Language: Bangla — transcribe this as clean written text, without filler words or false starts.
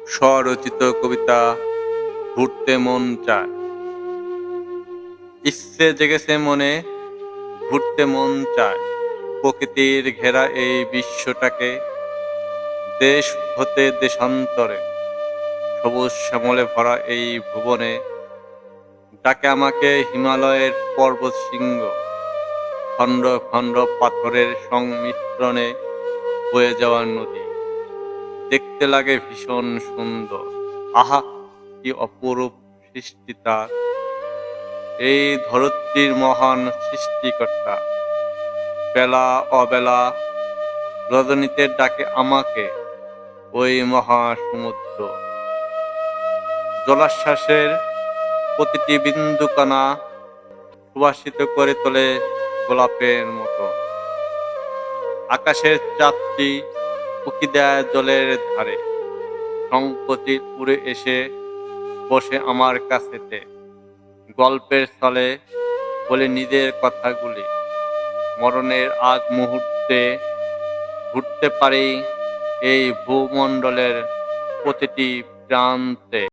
স্বরচিত কবিতা ঘুরতে মন চায়। ইচ্ছে জেগেছে মনে, ঘুরতে মন চায়। প্রকৃতির ঘেরা এই বিশ্বটাকে, দেশ হতে দেশান্তরে, সবুজ শ্যামলে ভরা এই ভুবনে, ডাকে আমাকে হিমালয়ের পর্বত শৃঙ্গ, খণ্ড খণ্ড পাথরের সংমিশ্রণে বয়ে যাওয়া নদী। দেখতে লাগে ভীষণ সুন্দর। আহা, কি অপরূপ সৃষ্টি তার! এই ধরিত্রীর মহান সৃষ্টিকর্তা। বেলা অবেলা রজনীতে ডাকে আমাকে ওই মহাসমুদ্র। জলোচ্ছ্বাসের প্রতিটি বিন্দুকণা সুবাসিত করে তোলে গোলাপের মতো। আকাশের চাঁদটি উঁকি দেয় জলের ধারে, সংকোচে উড়ে এসে বসে আমার কাছেতে। গল্পের ছলে বলে নিজের কথাগুলি, মরণের আগ মুহূর্তে ঘুরতে পারি এই ভূমণ্ডলের প্রতিটি প্রান্তে।